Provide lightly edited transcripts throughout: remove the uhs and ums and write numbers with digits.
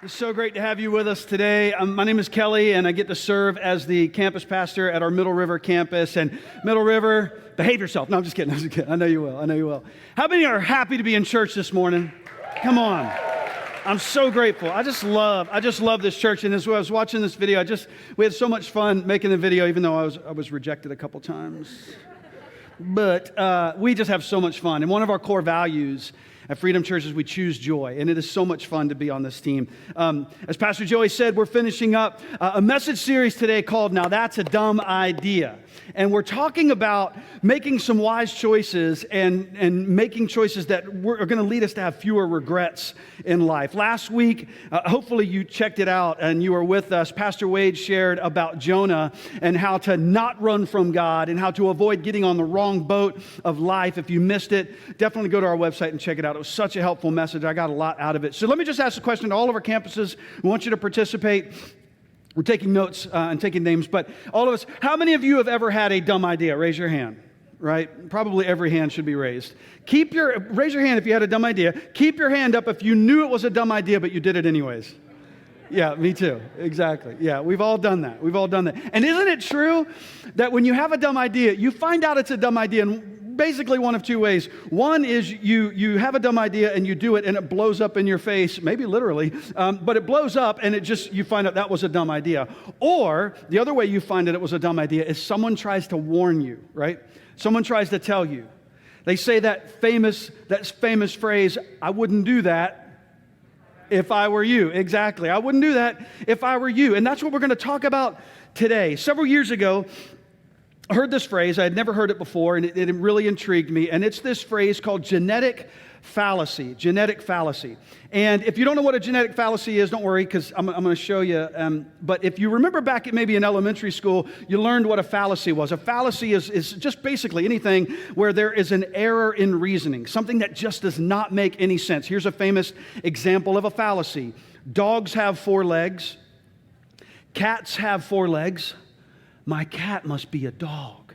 It's so great to have you with us today. My name is Kelly, and I get to serve as the campus pastor at our Middle River campus. And Middle River, behave yourself. No, I'm just kidding. I know you will. How many are happy to be in church this morning? Come on. I'm so grateful. I just love this church. And as I was watching this video, we had so much fun making the video, even though I was rejected a couple times. But we just have so much fun. And one of our core values at Freedom Church is we choose joy, and it is so much fun to be on this team. As Pastor Joey said, we're finishing up a message series today called Now That's a Dumb Idea. And we're talking about making some wise choices and making choices that are going to lead us to have fewer regrets in life. Last week, hopefully you checked it out and you were with us. Pastor Wade shared about Jonah and how to not run from God and how to avoid getting on the wrong boat of life. If you missed it, definitely go to our website and check it out. It was such a helpful message. I got a lot out of it. So let me just ask a question to all of our campuses. We want you to participate. We're taking notes and taking names, but all of us, how many of you have ever had a dumb idea? Raise your hand, right? Probably every hand should be raised. Raise your hand if you had a dumb idea. Keep your hand up if you knew it was a dumb idea, but you did it anyways. Yeah, me too. Exactly. Yeah, we've all done that. And isn't it true that when you have a dumb idea, you find out it's a dumb idea in basically one of two ways. One is you have a dumb idea and you do it and it blows up in your face, maybe literally, but it blows up and you find out that was a dumb idea. Or the other way you find that it was a dumb idea is someone tries to warn you, right? Someone tries to tell you. They say that famous phrase, I wouldn't do that if I were you. Exactly. I wouldn't do that if I were you. And that's what we're going to talk about today. Several years ago, I heard this phrase. I had never heard it before, and it really intrigued me. And it's this phrase called genetic fallacy. Genetic fallacy. And if you don't know what a genetic fallacy is, don't worry, because I'm going to show you. But if you remember back maybe in elementary school, you learned what a fallacy was. A fallacy is just basically anything where there is an error in reasoning, something that just does not make any sense. Here's a famous example of a fallacy. Dogs have 4 legs. Cats have 4 legs. My cat must be a dog,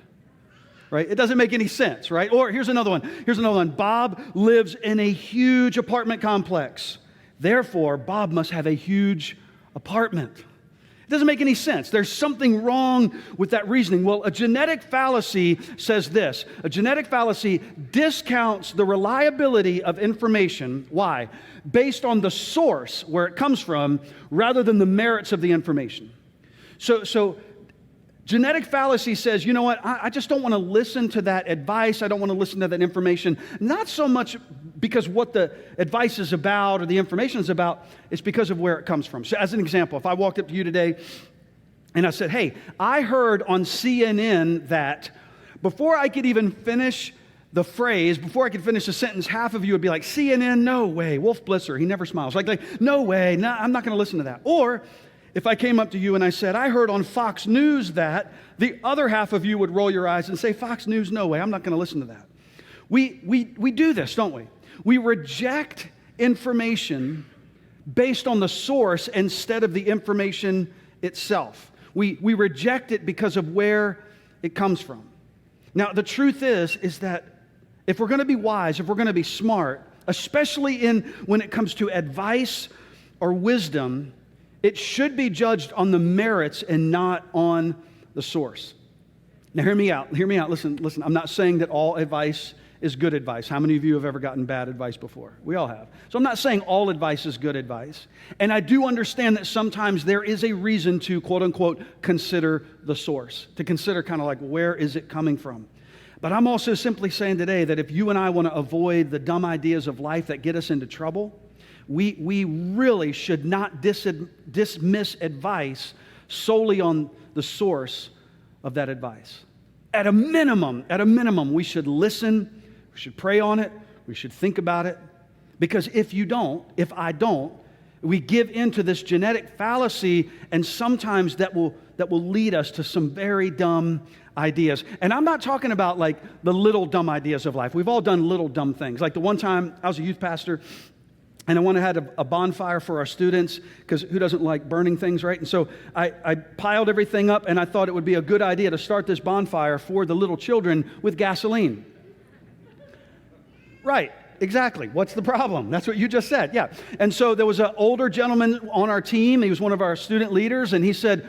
right? It doesn't make any sense, right? Or here's another one. Bob lives in a huge apartment complex. Therefore, Bob must have a huge apartment. It doesn't make any sense. There's something wrong with that reasoning. Well, a genetic fallacy says this. A genetic fallacy discounts the reliability of information. Why? Based on the source where it comes from rather than the merits of the information. So genetic fallacy says, you know what, I just don't want to listen to that advice. I don't want to listen to that information. Not so much because what the advice is about or the information is about, it's because of where it comes from. So as an example, if I walked up to you today and I said, hey, I heard on CNN that before I could even finish the phrase, before I could finish the sentence, half of you would be like, CNN, no way. Wolf Blitzer, he never smiles. Like no way, no, I'm not going to listen to that. Or if I came up to you and I said, I heard on Fox News that, the other half of you would roll your eyes and say, Fox News, no way, I'm not going to listen to that. We do this, don't we? We reject information based on the source instead of the information itself. We reject it because of where it comes from. Now, the truth is that if we're going to be wise, if we're going to be smart, especially when it comes to advice or wisdom, it should be judged on the merits and not on the source. Now, hear me out. Listen. I'm not saying that all advice is good advice. How many of you have ever gotten bad advice before? We all have. So I'm not saying all advice is good advice. And I do understand that sometimes there is a reason to, quote unquote, consider the source, to consider kind of like, where is it coming from? But I'm also simply saying today that if you and I want to avoid the dumb ideas of life that get us into trouble, we really should not dismiss advice solely on the source of that advice. At a minimum, we should listen, we should pray on it, we should think about it. Because if I don't, we give into this genetic fallacy, and sometimes that will lead us to some very dumb ideas. And I'm not talking about like the little dumb ideas of life. We've all done little dumb things. Like the one time I was a youth pastor, and I went and had a bonfire for our students, because who doesn't like burning things, right? And so I piled everything up, and I thought it would be a good idea to start this bonfire for the little children with gasoline. Right. exactly. What's the problem? That's what you just said. Yeah. And so there was an older gentleman on our team. He was one of our student leaders, and he said,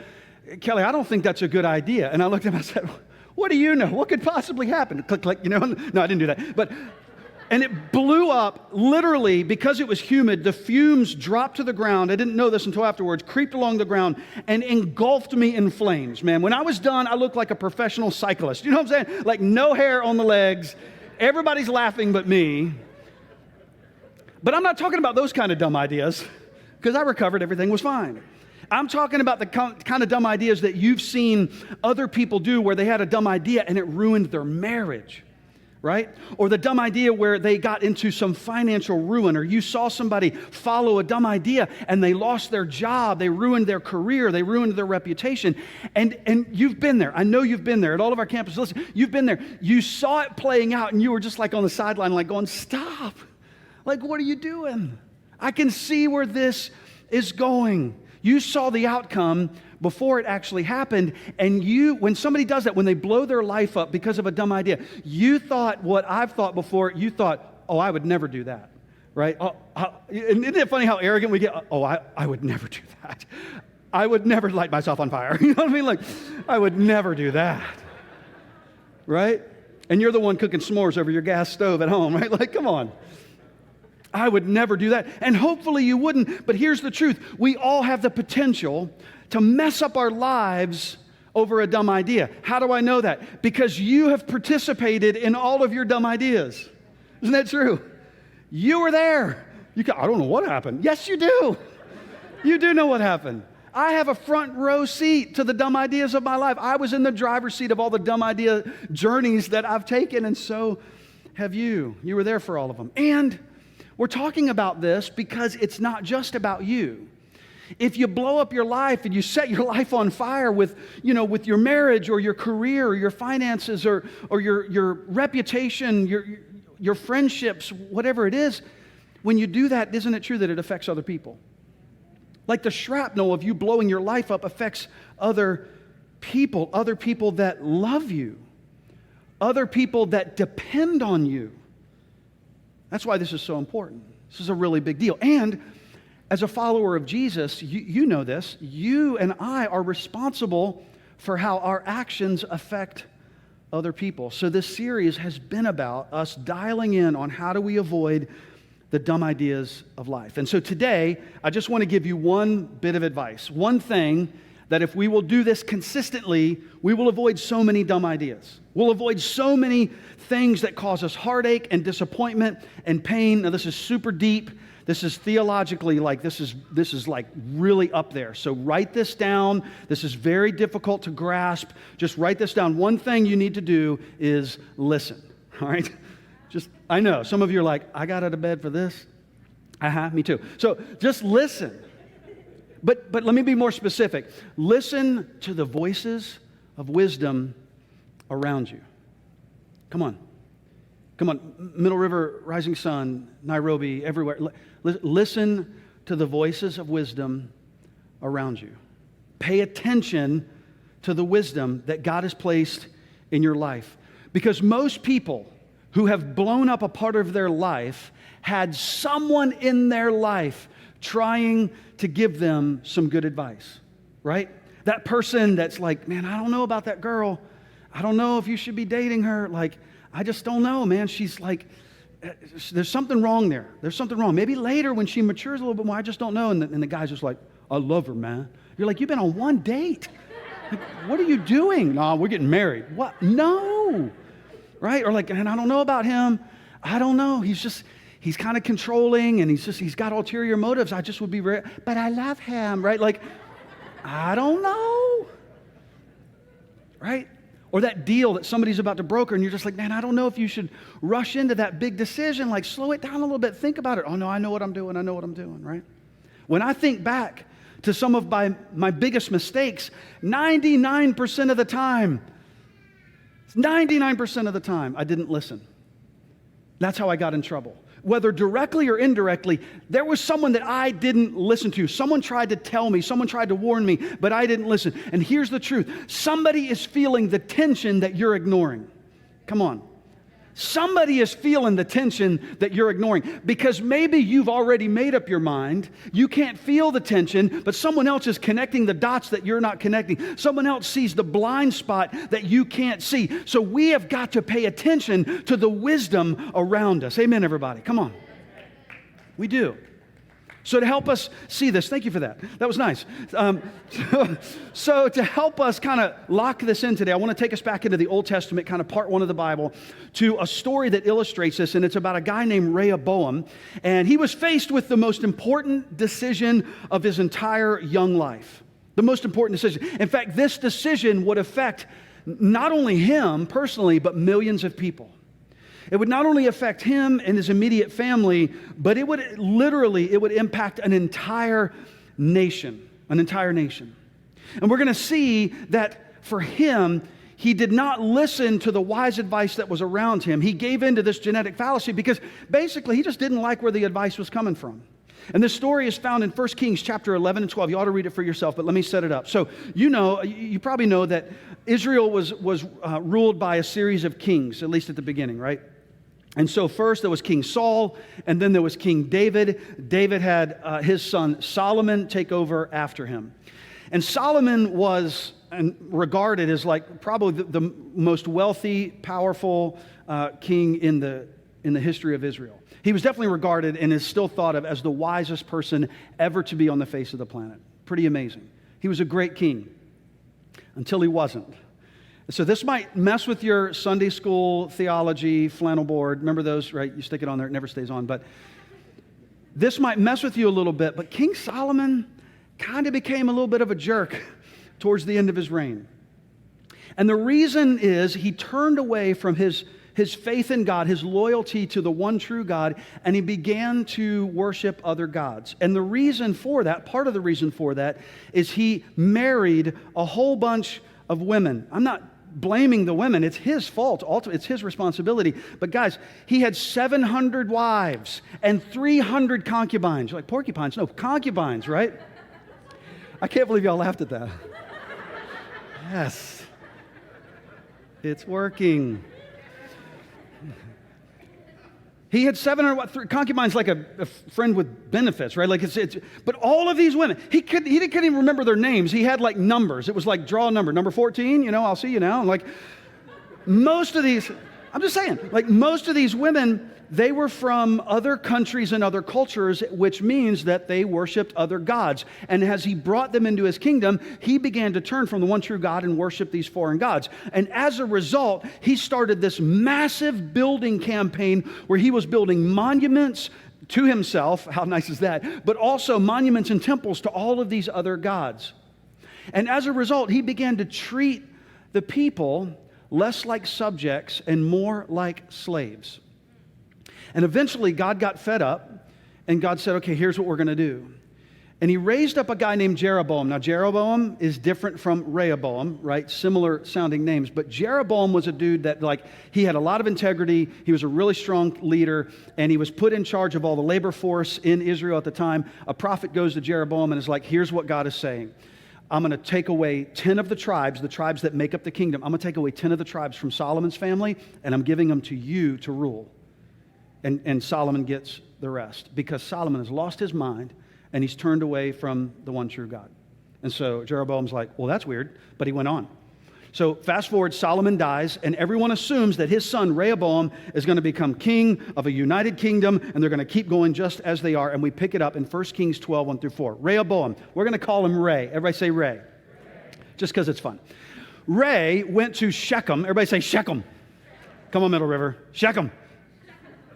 Kelly, I don't think that's a good idea. And I looked at him and I said, what do you know? What could possibly happen? Click, click, No, I didn't do that. And it blew up, literally, because it was humid. The fumes dropped to the ground. I didn't know this until afterwards, creeped along the ground and engulfed me in flames, man. When I was done, I looked like a professional cyclist. You know what I'm saying? Like no hair on the legs. Everybody's laughing but me. But I'm not talking about those kind of dumb ideas, because I recovered, everything was fine. I'm talking about the kind of dumb ideas that you've seen other people do where they had a dumb idea and it ruined their marriage, right? Or the dumb idea where they got into some financial ruin, or you saw somebody follow a dumb idea and they lost their job, they ruined their career, they ruined their reputation. And you've been there. I know you've been there at all of our campuses. Listen, you've been there. You saw it playing out and you were just like on the sideline, like going, stop. Like, what are you doing? I can see where this is going. You saw the outcome before it actually happened, and when somebody does that, when they blow their life up because of a dumb idea, you thought what I've thought before, you thought, oh, I would never do that, right? Isn't it funny how arrogant we get? Oh, I would never do that. I would never light myself on fire. You know what I mean? Like, I would never do that, right? And you're the one cooking s'mores over your gas stove at home, right? Like, come on. I would never do that. And hopefully you wouldn't. But here's the truth. We all have the potential to mess up our lives over a dumb idea. How do I know that? Because you have participated in all of your dumb ideas. Isn't that true? You were there. I don't know what happened. Yes, you do. You do know what happened. I have a front row seat to the dumb ideas of my life. I was in the driver's seat of all the dumb idea journeys that I've taken, and so have you. You were there for all of them. And we're talking about this because it's not just about you. If you blow up your life and you set your life on fire with your marriage or your career or your finances or your reputation, your friendships, whatever it is, when you do that, isn't it true that it affects other people? Like the shrapnel of you blowing your life up affects other people that love you, other people that depend on you. That's why this is so important. This is a really big deal. And as a follower of Jesus, you know this, you and I are responsible for how our actions affect other people. So this series has been about us dialing in on how do we avoid the dumb ideas of life. And so today, I just want to give you one bit of advice, one thing that if we will do this consistently, we will avoid so many dumb ideas. We'll avoid so many things that cause us heartache and disappointment and pain. Now, this is super deep. This is theologically this is like really up there. So write this down. This is very difficult to grasp. Just write this down. One thing you need to do is listen. All right? I know some of you are like, I got out of bed for this. Me too. So just listen. But let me be more specific. Listen to the voices of wisdom around you. Come on. Middle River, Rising Sun, Nairobi, everywhere. Listen to the voices of wisdom around you. Pay attention to the wisdom that God has placed in your life. Because most people who have blown up a part of their life had someone in their life trying to give them some good advice, right? That person that's like, man, I don't know about that girl. I don't know if you should be dating her. Like, I just don't know, man. She's like, there's something wrong there. There's something wrong. Maybe later when she matures a little bit more, I just don't know. And the guy's just like, I love her, man. You're like, you've been on one date. Like, what are you doing? No, we're getting married. What? No. Right? Or like, and I don't know about him. I don't know. He's kind of controlling and he's got ulterior motives. I just would be but I love him, right? Like, I don't know. Right? Or that deal that somebody's about to broker and you're just like, man, I don't know if you should rush into that big decision. Like, slow it down a little bit. Think about it. Oh, no, I know what I'm doing. Right? When I think back to some of my biggest mistakes, 99% of the time, I didn't listen. That's how I got in trouble. Whether directly or indirectly, there was someone that I didn't listen to. Someone tried to tell me, someone tried to warn me, but I didn't listen. And here's the truth. Somebody is feeling the tension that you're ignoring. Come on. Somebody is feeling the tension that you're ignoring because maybe you've already made up your mind. You can't feel the tension, but someone else is connecting the dots that you're not connecting. Someone else sees the blind spot that you can't see. So we have got to pay attention to the wisdom around us. Amen, everybody. Come on. We do. So to help us see this, thank you for that. That was nice. So to help us kind of lock this in today, I want to take us back into the Old Testament, kind of part one of the Bible, to a story that illustrates this, and it's about a guy named Rehoboam, and he was faced with the most important decision of his entire young life. The most important decision. In fact, this decision would affect not only him personally, but millions of people. It would not only affect him and his immediate family, but it would impact an entire nation, And we're going to see that for him, he did not listen to the wise advice that was around him. He gave in to this genetic fallacy because basically he just didn't like where the advice was coming from. And this story is found in 1 Kings chapter 11 and 12. You ought to read it for yourself, but let me set it up. So you probably know that Israel was ruled by a series of kings, at least at the beginning, right? And so first there was King Saul, and then there was King David. David had his son Solomon take over after him. And Solomon was regarded as like probably the most wealthy, powerful king in the history of Israel. He was definitely regarded and is still thought of as the wisest person ever to be on the face of the planet. Pretty amazing. He was a great king until he wasn't. So this might mess with your Sunday school theology flannel board. Remember those, right? You stick it on there, it never stays on. But this might mess with you a little bit. But King Solomon kind of became a little bit of a jerk towards the end of his reign. And the reason is he turned away from his faith in God, his loyalty to the one true God, and he began to worship other gods. And the reason for that, part of the reason for that, is he married a whole bunch of women. I'm not blaming the women. It's his fault. It's his responsibility. But guys, he had 700 wives and 300 concubines. You're like, porcupines? No, concubines, right? I can't believe y'all laughed at that. Yes. It's working. He had 700 concubines, like a friend with benefits, right? Like but all of these women, he couldn't even remember their names. He had like numbers. It was like draw a number 14. I'll see you now. And like most of these, I'm just saying, like most of these women, they were from other countries and other cultures, which means that they worshiped other gods. And as he brought them into his kingdom, he began to turn from the one true God and worship these foreign gods. And as a result, he started this massive building campaign where he was building monuments to himself. How nice is that? But also monuments and temples to all of these other gods. And as a result, he began to treat the people less like subjects and more like slaves. And eventually, God got fed up, and God said, okay, here's what we're going to do. And he raised up a guy named Jeroboam. Now, Jeroboam is different from Rehoboam, right? Similar sounding names. But Jeroboam was a dude that, he had a lot of integrity. He was a really strong leader, and he was put in charge of all the labor force in Israel at the time. A prophet goes to Jeroboam and is like, here's what God is saying. I'm going to take away 10 of the tribes that make up the kingdom. I'm going to take away 10 of the tribes from Solomon's family, and I'm giving them to you to rule. And Solomon gets the rest because Solomon has lost his mind and he's turned away from the one true God. And so Jeroboam's like, well, that's weird, but he went on. So fast forward, Solomon dies, and everyone assumes that his son Rehoboam is going to become king of a united kingdom, and they're going to keep going just as they are. And we pick it up in 1 Kings 12, 1 through 4. Rehoboam, we're going to call him Ray. Everybody say Ray. Just because it's fun. Ray went to Shechem. Everybody say Shechem. Come on, Middle River. Shechem.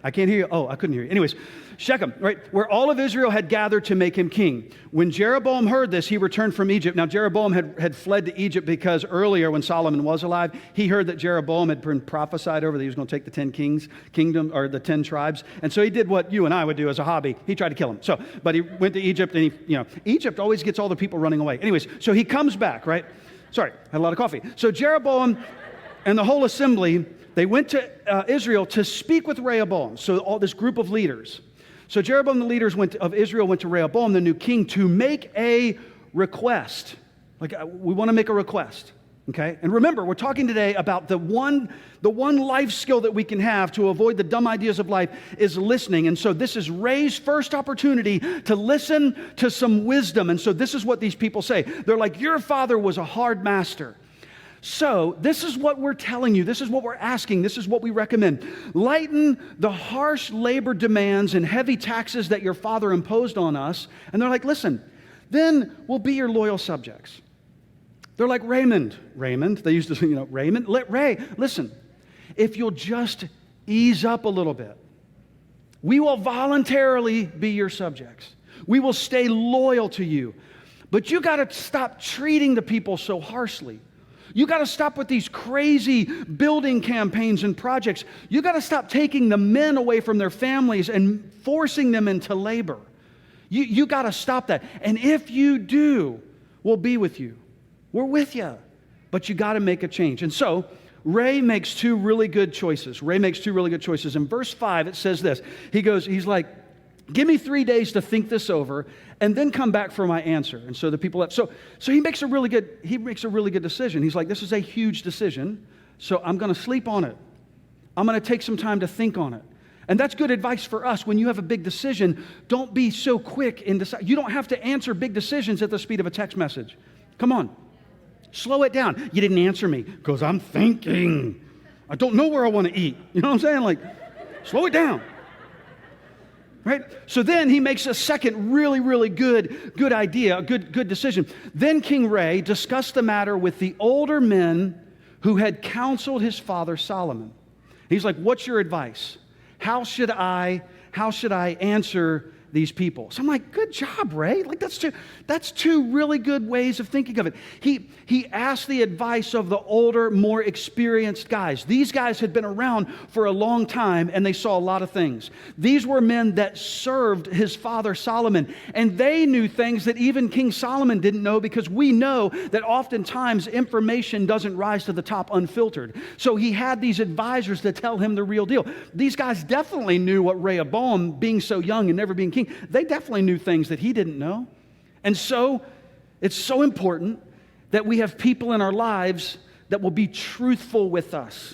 I can't hear you. Oh, I couldn't hear you. Anyways, Shechem, right, where all of Israel had gathered to make him king. When Jeroboam heard this, he returned from Egypt. Now, Jeroboam had fled to Egypt because earlier when Solomon was alive, he heard that Jeroboam had been prophesied over that he was going to take the 10 kingdom, or the 10 tribes. And so he did what you and I would do as a hobby. He tried to kill him. But he went to Egypt, and Egypt always gets all the people running away. Anyways, so he comes back, right? Sorry, had a lot of coffee. So Jeroboam and the whole assembly, they went to Israel to speak with Rehoboam. So all this group of leaders. So Jeroboam, the leaders of Israel, went to Rehoboam, the new king, to make a request. We want to make a request. Okay? And remember, we're talking today about the one life skill that we can have to avoid the dumb ideas of life is listening. And so this is Ray's first opportunity to listen to some wisdom. And so this is what these people say. They're like, your father was a hard master. So this is what we're telling you. This is what we're asking. This is what we recommend. Lighten the harsh labor demands and heavy taxes that your father imposed on us. And they're like, listen, then we'll be your loyal subjects. They're like, Raymond, they used to say, Raymond, Ray, listen, if you'll just ease up a little bit, we will voluntarily be your subjects. We will stay loyal to you. But you got to stop treating the people so harshly. You got to stop with these crazy building campaigns and projects. You got to stop taking the men away from their families and forcing them into labor. You got to stop that. And if you do, we'll be with you. We're with you, but you got to make a change. And so Ray makes two really good choices. In verse 5, it says this. He's like, give me 3 days to think this over and then come back for my answer. And so the people so he makes a really good decision. He's like, this is a huge decision, so I'm going to sleep on it. I'm going to take some time to think on it. And that's good advice for us. When you have a big decision, don't be so quick in deciding. You don't have to answer big decisions at the speed of a text message. Come on. Slow it down. You didn't answer me because I'm thinking. I don't know where I want to eat. You know what I'm saying? Like, slow it down. Right? So then he makes a second really good idea, a good decision. Then King Ray discussed the matter with the older men who had counseled his father Solomon. He's like, what's your advice? How should I answer these people? So I'm like, good job, Ray. Like that's two really good ways of thinking of it. He asked the advice of the older, more experienced guys. These guys had been around for a long time and they saw a lot of things. These were men that served his father Solomon, and they knew things that even King Solomon didn't know, because we know that oftentimes information doesn't rise to the top unfiltered. So he had these advisors to tell him the real deal. These guys definitely knew what Rehoboam, being so young and never being king, they definitely knew things that he didn't know. And so it's so important that we have people in our lives that will be truthful with us,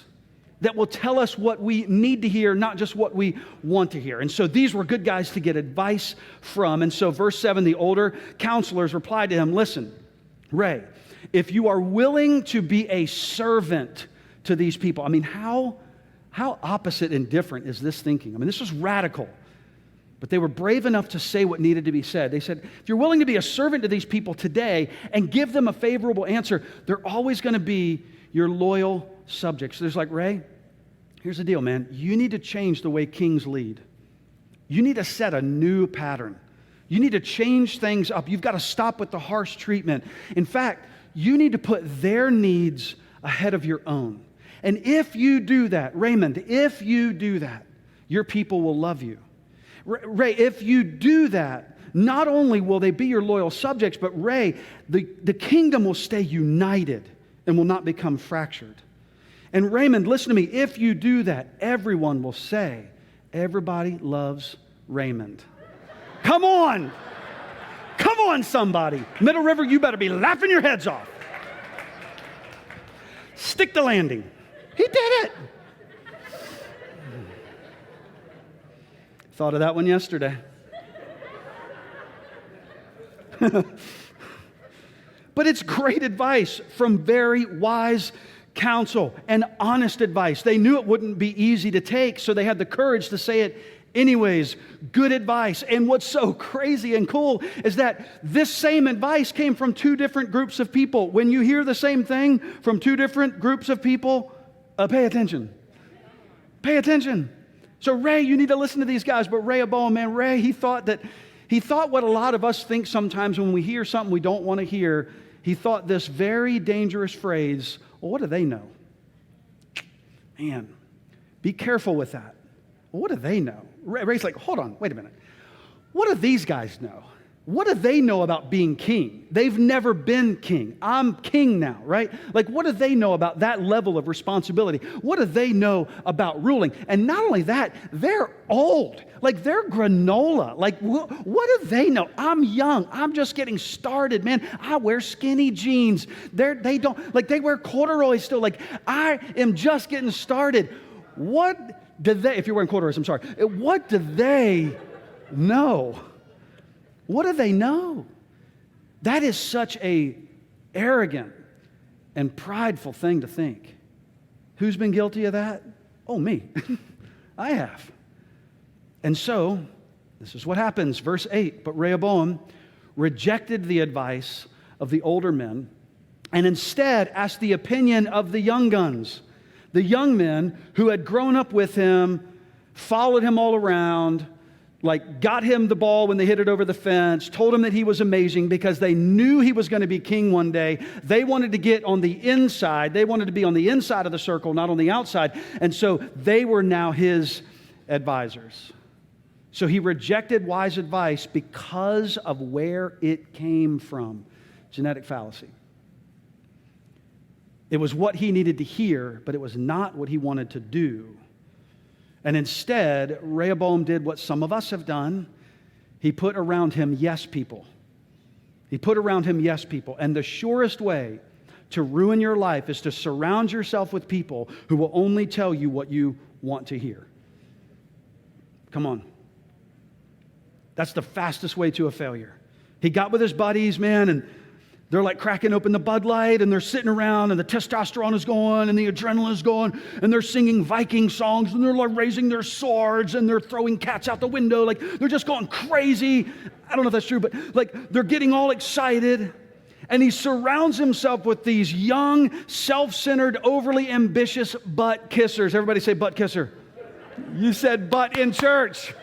that will tell us what we need to hear, not just what we want to hear. And so these were good guys to get advice from. And so verse 7, the older counselors replied to him, listen, Ray, if you are willing to be a servant to these people, I mean, how opposite and different is this thinking? I mean, this is radical. But they were brave enough to say what needed to be said. They said, if you're willing to be a servant to these people today and give them a favorable answer, they're always going to be your loyal subjects. So there's like, Ray, here's the deal, man. You need to change the way kings lead. You need to set a new pattern. You need to change things up. You've got to stop with the harsh treatment. In fact, you need to put their needs ahead of your own. And if you do that, Raymond, if you do that, your people will love you. Ray, if you do that, not only will they be your loyal subjects, but Ray, the kingdom will stay united and will not become fractured. And Raymond, listen to me, if you do that, everyone will say, everybody loves Raymond. Come on! Come on, somebody. Middle River, you better be laughing your heads off. Stick the landing. He did it. Thought of that one yesterday. But it's great advice from very wise counsel and honest advice. They knew it wouldn't be easy to take, so they had the courage to say it anyways. Good advice. And what's so crazy and cool is that this same advice came from two different groups of people. When you hear the same thing from two different groups of people, pay attention. Pay attention. So Ray, you need to listen to these guys. But Rehoboam, man, Ray, he thought what a lot of us think sometimes when we hear something we don't want to hear. He thought this very dangerous phrase, well, what do they know? Man, be careful with that. Well, what do they know? Ray's like, hold on, wait a minute. What do these guys know? what do they know about being king? They've never been king. I'm king now, right? Like, what do they know about that level of responsibility? What do they know about ruling? And not only that, they're old. Like, they're granola. Like, what do they know? I'm young. I'm just getting started, man. I wear skinny jeans. They don't, like, they wear corduroys still. Like, I am just getting started. What do they, if you're wearing corduroys, I'm sorry. What do they know? What do they know? That is such a arrogant and prideful thing to think. Who's been guilty of that? Oh, me. I have. And so, this is what happens. Verse 8, but Rehoboam rejected the advice of the older men and instead asked the opinion of the young guns, the young men who had grown up with him, followed him all around, like got him the ball when they hit it over the fence, told him that he was amazing because they knew he was going to be king one day. They wanted to get on the inside. They wanted to be on the inside of the circle, not on the outside. And so they were now his advisors. So he rejected wise advice because of where it came from. Genetic fallacy. It was what he needed to hear, but it was not what he wanted to do. And instead, Rehoboam did what some of us have done. He put around him yes people. He put around him yes people. And the surest way to ruin your life is to surround yourself with people who will only tell you what you want to hear. Come on. That's the fastest way to a failure. He got with his buddies, man, and they're like cracking open the Bud Light and they're sitting around and the testosterone is going and the adrenaline is going and they're singing Viking songs and they're like raising their swords and they're throwing cats out the window. Like they're just going crazy. I don't know if that's true, but like they're getting all excited. And he surrounds himself with these young, self-centered, overly ambitious butt kissers. Everybody say butt kisser. You said butt in church.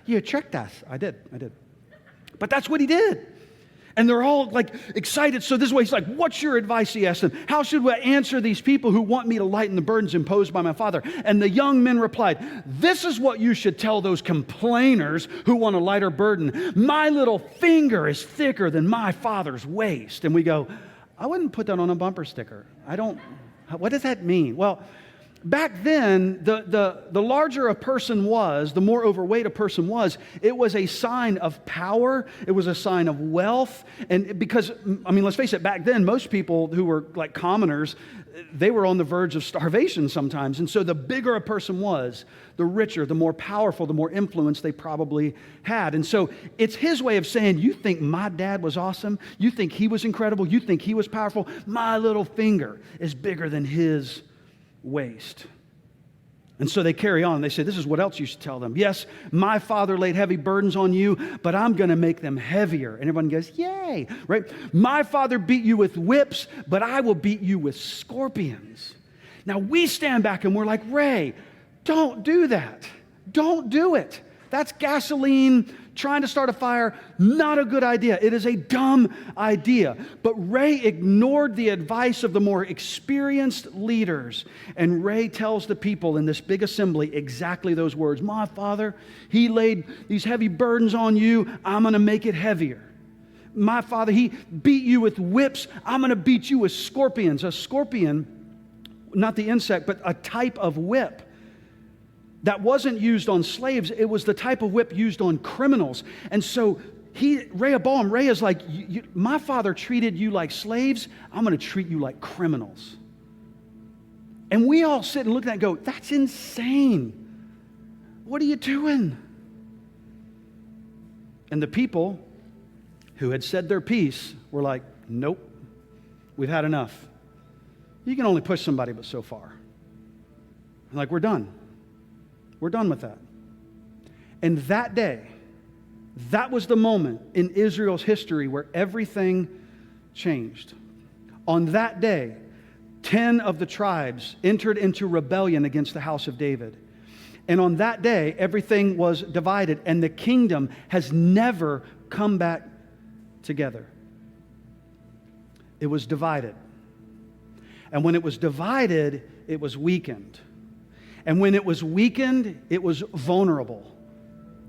You tricked us. I did. But that's what he did. And they're all like excited. So this is why he's like, what's your advice? He asked them. How should we answer these people who want me to lighten the burdens imposed by my father? And the young men replied, this is what you should tell those complainers who want a lighter burden. My little finger is thicker than my father's waist. And we go, I wouldn't put that on a bumper sticker. What does that mean? Well, back then, the larger a person was, the more overweight a person was, it was a sign of power. It was a sign of wealth. And because, I mean, let's face it, back then, most people who were like commoners, they were on the verge of starvation sometimes. And so the bigger a person was, the richer, the more powerful, the more influence they probably had. And so it's his way of saying, you think my dad was awesome? You think he was incredible? You think he was powerful? My little finger is bigger than his waste. And so they carry on. They say, this is what else you should tell them. Yes, my father laid heavy burdens on you, but I'm going to make them heavier. And everyone goes, yay, right? My father beat you with whips, but I will beat you with scorpions. Now we stand back and we're like, Ray, don't do that. Don't do it. That's gasoline trying to start a fire. Not a good idea. It is a dumb idea. But Ray ignored the advice of the more experienced leaders. And Ray tells the people in this big assembly exactly those words. My father, he laid these heavy burdens on you. I'm going to make it heavier. My father, he beat you with whips. I'm going to beat you with scorpions. A scorpion, not the insect, but a type of whip that wasn't used on slaves. It was the type of whip used on criminals. And so Rehoboam, Ray is like, my father treated you like slaves. I'm going to treat you like criminals. And we all sit and look at that and go, that's insane. What are you doing? And the people who had said their piece were like, nope, we've had enough. You can only push somebody but so far. Like, we're done. We're done with that. And that day, that was the moment in Israel's history where everything changed. On that day, 10 of the tribes entered into rebellion against the house of David. And on that day, everything was divided, and the kingdom has never come back together. It was divided. And when it was divided, it was weakened. And when it was weakened, it was vulnerable.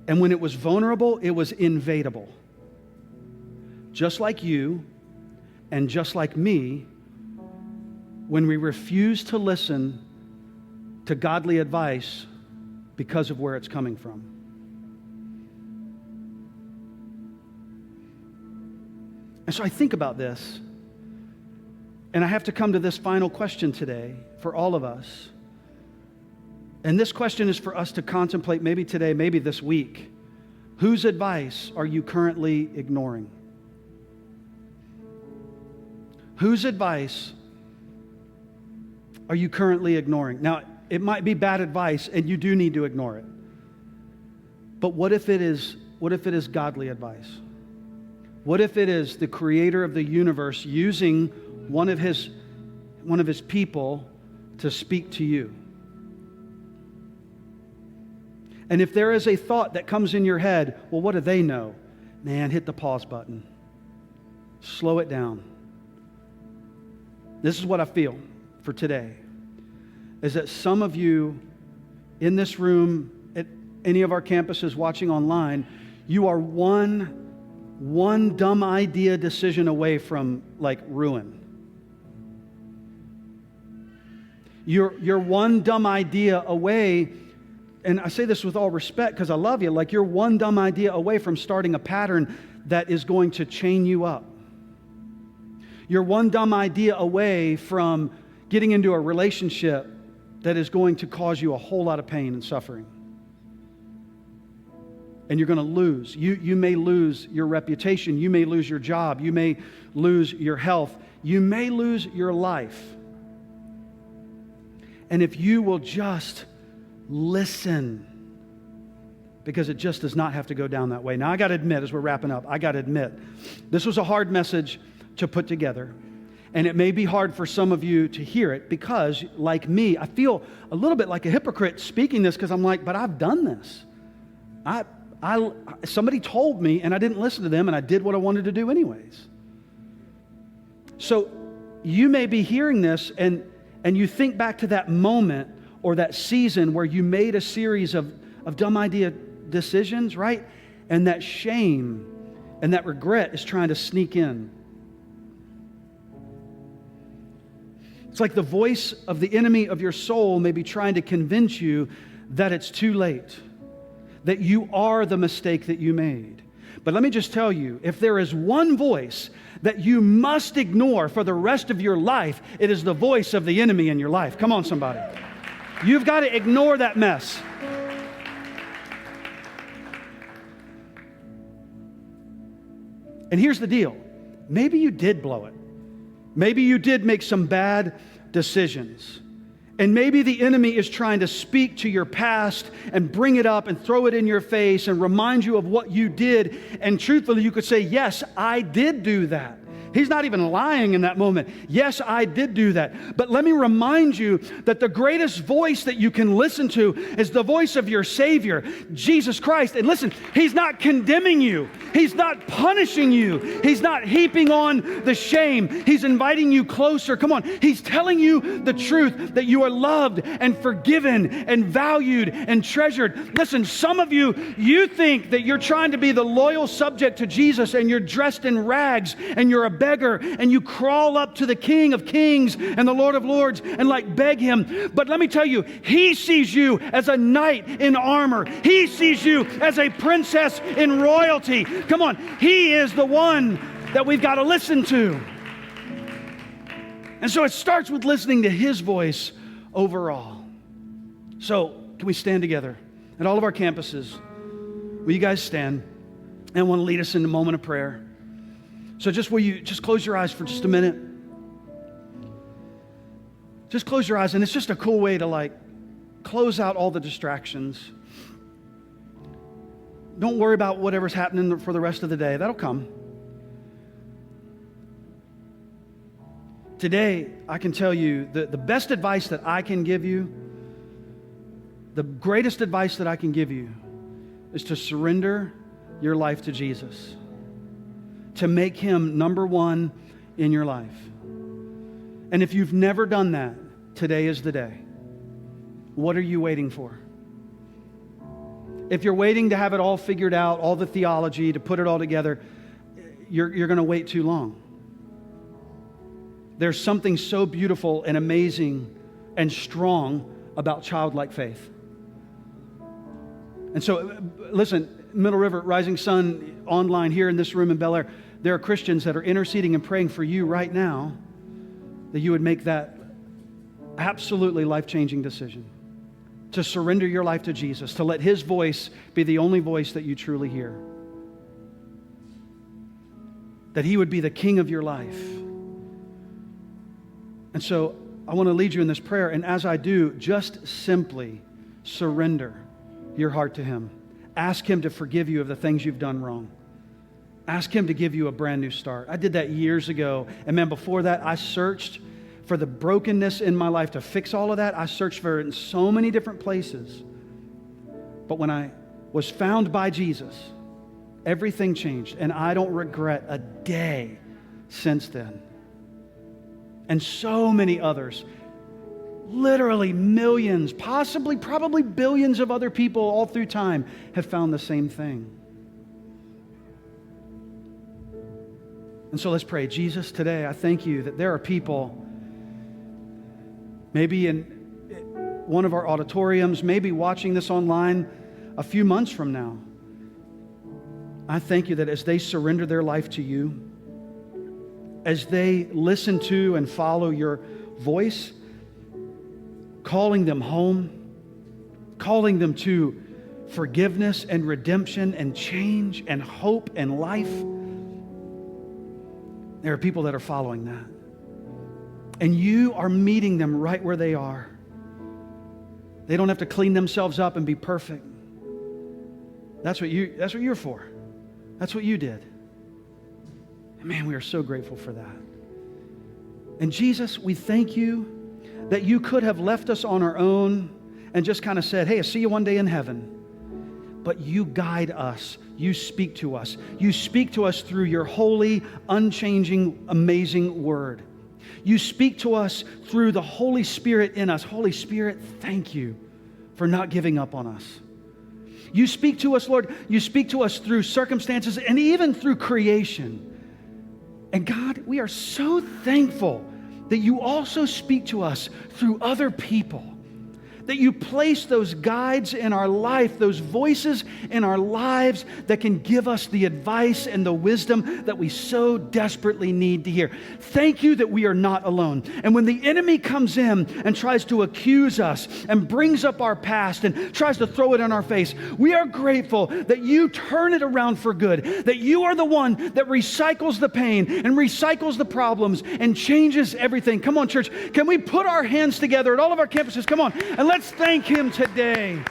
And when it was vulnerable, it was invadable. Just like you and just like me, when we refuse to listen to godly advice because of where it's coming from. And so I think about this, and I have to come to this final question today for all of us. And this question is for us to contemplate maybe today, maybe this week. Whose advice are you currently ignoring? Whose advice are you currently ignoring? Now, it might be bad advice and you do need to ignore it. But what if it is godly advice? What if it is the creator of the universe using one of his people to speak to you? And if there is a thought that comes in your head, well, what do they know? Man, hit the pause button. Slow it down. This is what I feel for today, is that some of you in this room, at any of our campuses watching online, you are one dumb idea decision away from like ruin. You're one dumb idea away, and I say this with all respect because I love you, like you're one dumb idea away from starting a pattern that is going to chain you up. You're one dumb idea away from getting into a relationship that is going to cause you a whole lot of pain and suffering. And you're going to lose. You may lose your reputation. You may lose your job. You may lose your health. You may lose your life. And if you will just listen, because it just does not have to go down that way. Now, I got to admit, as we're wrapping up, I got to admit, this was a hard message to put together. And it may be hard for some of you to hear it because, like me, I feel a little bit like a hypocrite speaking this because I'm like, but I've done this. Somebody told me and I didn't listen to them and I did what I wanted to do anyways. So you may be hearing this and you think back to that moment or that season where you made a series of dumb idea decisions, right? And that shame and that regret is trying to sneak in. It's like the voice of the enemy of your soul may be trying to convince you that it's too late, that you are the mistake that you made. But let me just tell you, if there is one voice that you must ignore for the rest of your life, it is the voice of the enemy in your life. Come on, somebody. You've got to ignore that mess. And here's the deal. Maybe you did blow it. Maybe you did make some bad decisions. And maybe the enemy is trying to speak to your past and bring it up and throw it in your face and remind you of what you did. And truthfully, you could say, yes, I did do that. He's not even lying in that moment. Yes, I did do that. But let me remind you that the greatest voice that you can listen to is the voice of your Savior, Jesus Christ. And listen, He's not condemning you. He's not punishing you. He's not heaping on the shame. He's inviting you closer. Come on. He's telling you the truth that you are loved and forgiven and valued and treasured. Listen, some of you think that you're trying to be the loyal subject to Jesus and you're dressed in rags and you're a beggar and you crawl up to the King of Kings and the Lord of Lords and like beg Him. But let me tell you, He sees you as a knight in armor. He sees you as a princess in royalty. Come on, He is the one that we've got to listen to. And so it starts with listening to His voice overall. So can we stand together at all of our campuses? Will you guys stand? And I want to lead us in a moment of prayer. So will you just close your eyes for just a minute? Just close your eyes, and it's just a cool way to like close out all the distractions. Don't worry about whatever's happening for the rest of the day. That'll come. Today, I can tell you the best advice that I can give you, the greatest advice that I can give you is to surrender your life to Jesus. To make Him number one in your life. And if you've never done that, today is the day. What are you waiting for? If you're waiting to have it all figured out, all the theology, to put it all together, you're going to wait too long. There's something so beautiful and amazing and strong about childlike faith. And so, listen, Middle River, Rising Sun, online here in this room in Bel Air, there are Christians that are interceding and praying for you right now that you would make that absolutely life-changing decision to surrender your life to Jesus, to let His voice be the only voice that you truly hear. That He would be the King of your life. And so I want to lead you in this prayer, and as I do, just simply surrender your heart to Him. Ask Him to forgive you of the things you've done wrong. Ask Him to give you a brand new start. I did that years ago, and man, before that, I searched for the brokenness in my life to fix all of that. I searched for it in so many different places. But when I was found by Jesus, everything changed, and I don't regret a day since then. And so many others, literally millions, possibly, probably billions of other people all through time have found the same thing. And so let's pray. Jesus, today I thank you that there are people, maybe in one of our auditoriums, maybe watching this online a few months from now. I thank you that as they surrender their life to you, as they listen to and follow your voice, calling them home, calling them to forgiveness and redemption and change and hope and life, there are people that are following that. And you are meeting them right where they are. They don't have to clean themselves up and be perfect. That's what you're for. That's what you did. And man, we are so grateful for that. And Jesus, we thank you that you could have left us on our own and just kind of said, hey, I'll see you one day in heaven. But you guide us. You speak to us. You speak to us through your holy, unchanging, amazing word. You speak to us through the Holy Spirit in us. Holy Spirit, thank you for not giving up on us. You speak to us, Lord. You speak to us through circumstances and even through creation. And God, we are so thankful that you also speak to us through other people. That you place those guides in our life, those voices in our lives that can give us the advice and the wisdom that we so desperately need to hear. Thank you that we are not alone. And when the enemy comes in and tries to accuse us and brings up our past and tries to throw it in our face, we are grateful that you turn it around for good, that you are the one that recycles the pain and recycles the problems and changes everything. Come on, church, can we put our hands together at all of our campuses? Come on, and let's thank Him today.